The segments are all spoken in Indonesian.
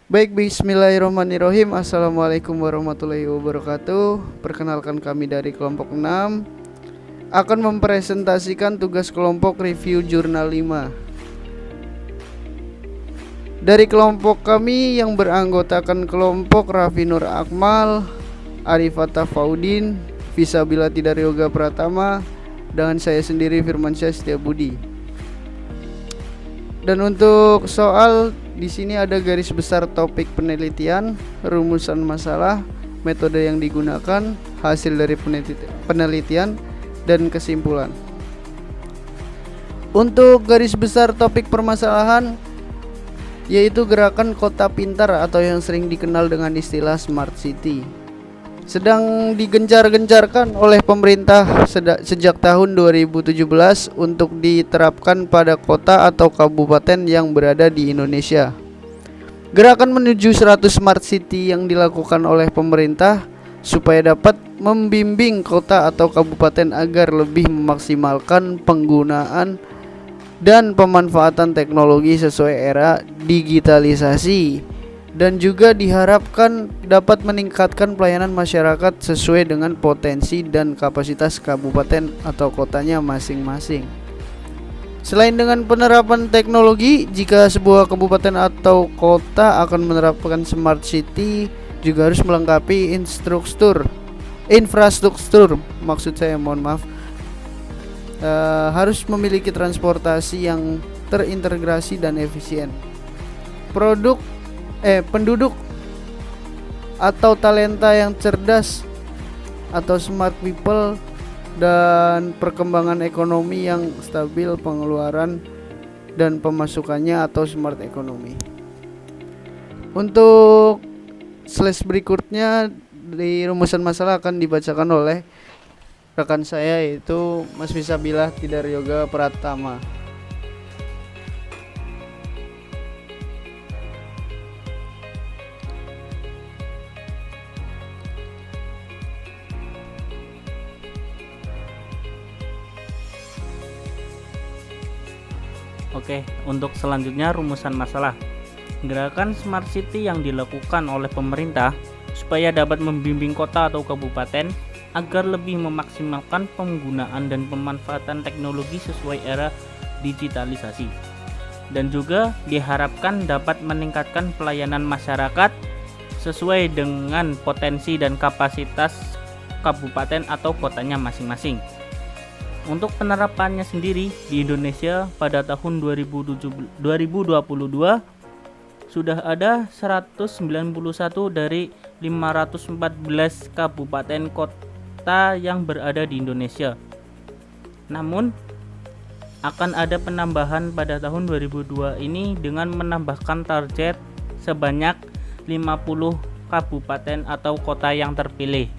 Baik, bismillahirrahmanirrahim. Assalamualaikum warahmatullahi wabarakatuh. Perkenalkan, kami dari kelompok 6 akan mempresentasikan tugas kelompok review jurnal 5. Dari kelompok kami yang beranggotakan kelompok Raffi Nur Akmal, Arifata Faudin, Fisabila Tidar Yoga Pratama, dan saya sendiri Firmansyah Setiabudi. Dan untuk soal di sini ada garis besar topik penelitian, rumusan masalah, metode yang digunakan, hasil dari penelitian, dan kesimpulan. Untuk garis besar topik permasalahan yaitu gerakan kota pintar atau yang sering dikenal dengan istilah Smart City, sedang digencar-gencarkan oleh pemerintah sejak tahun 2017 untuk diterapkan pada kota atau kabupaten yang berada di Indonesia. Gerakan menuju 100 Smart City yang dilakukan oleh pemerintah supaya dapat membimbing kota atau kabupaten agar lebih memaksimalkan penggunaan dan pemanfaatan teknologi sesuai era digitalisasi, dan juga diharapkan dapat meningkatkan pelayanan masyarakat sesuai dengan potensi dan kapasitas kabupaten atau kotanya masing-masing. Selain dengan penerapan teknologi, jika sebuah kabupaten atau kota akan menerapkan Smart City, juga harus melengkapi infrastruktur, harus memiliki transportasi yang terintegrasi dan efisien. Penduduk atau talenta yang cerdas atau smart people, dan perkembangan ekonomi yang stabil, pengeluaran dan pemasukannya atau smart ekonomi. Untuk slash berikutnya di rumusan masalah akan dibacakan oleh rekan saya, yaitu Mas Fisabila Tidar Yoga Pratama. Oke, untuk selanjutnya rumusan masalah. Gerakan Smart City yang dilakukan oleh pemerintah supaya dapat membimbing kota atau kabupaten agar lebih memaksimalkan penggunaan dan pemanfaatan teknologi sesuai era digitalisasi. Dan juga diharapkan dapat meningkatkan pelayanan masyarakat sesuai dengan potensi dan kapasitas kabupaten atau kotanya masing-masing. Untuk penerapannya sendiri di Indonesia pada tahun 2022 sudah ada 191 dari 514 kabupaten kota yang berada di Indonesia. Namun akan ada penambahan pada tahun 2002 ini dengan menambahkan target sebanyak 50 kabupaten atau kota yang terpilih.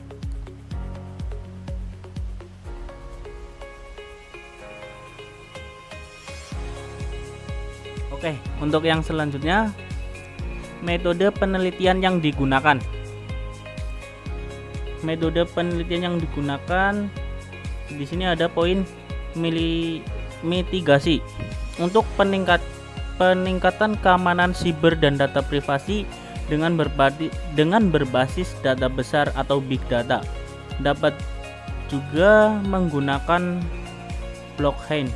Oke, untuk yang selanjutnya, metode penelitian yang digunakan. Metode penelitian yang digunakan di sini ada poin mitigasi untuk peningkatan keamanan siber dan data privasi dengan berbasis data besar atau big data. Dapat juga menggunakan blockchain.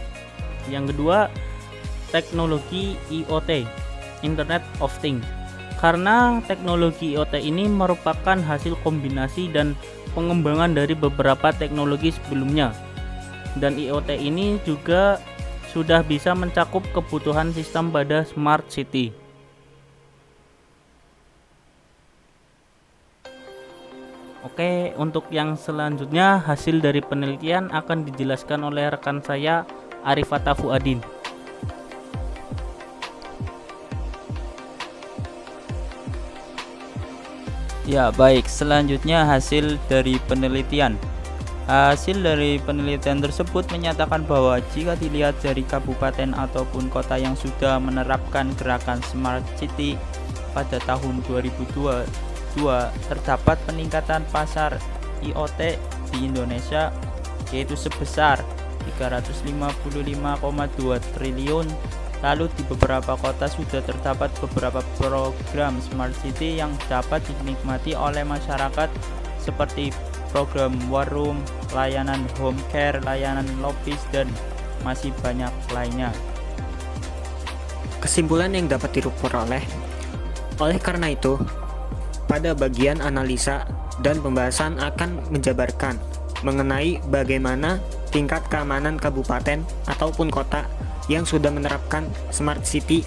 Yang kedua, teknologi IoT, Internet of Things. Karena teknologi IoT ini merupakan hasil kombinasi dan pengembangan dari beberapa teknologi sebelumnya. Dan IoT ini juga sudah bisa mencakup kebutuhan sistem pada Smart City. Oke, untuk yang selanjutnya hasil dari penelitian akan dijelaskan oleh rekan saya Arifata Fuadin. Ya, baik. Selanjutnya hasil dari penelitian. Hasil dari penelitian tersebut menyatakan bahwa jika dilihat dari kabupaten ataupun kota yang sudah menerapkan gerakan Smart City pada tahun 2022, terdapat peningkatan pasar IoT di Indonesia yaitu sebesar 355,2 triliun Lalu di beberapa kota sudah terdapat beberapa program Smart City yang dapat dinikmati oleh masyarakat seperti program War Room, layanan home care, layanan lobis, dan masih banyak lainnya. Kesimpulan yang dapat diperoleh, oleh karena itu, pada bagian analisa dan pembahasan akan menjabarkan mengenai bagaimana tingkat keamanan kabupaten ataupun kota yang sudah menerapkan Smart City,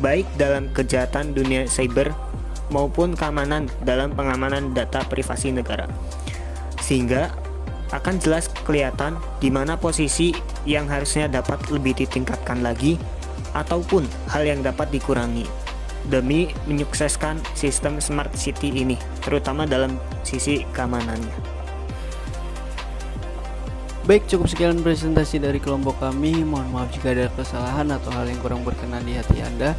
baik dalam kejahatan dunia cyber maupun keamanan dalam pengamanan data privasi negara. Sehingga akan jelas kelihatan di mana posisi yang harusnya dapat lebih ditingkatkan lagi ataupun hal yang dapat dikurangi demi menyukseskan sistem Smart City ini, terutama dalam sisi keamanannya. Baik, cukup sekian presentasi dari kelompok kami. Mohon maaf jika ada kesalahan atau hal yang kurang berkenan di hati Anda.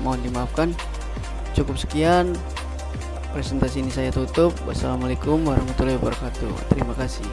Mohon dimaafkan. Cukup sekian presentasi ini saya tutup. Wassalamualaikum warahmatullahi wabarakatuh. Terima kasih.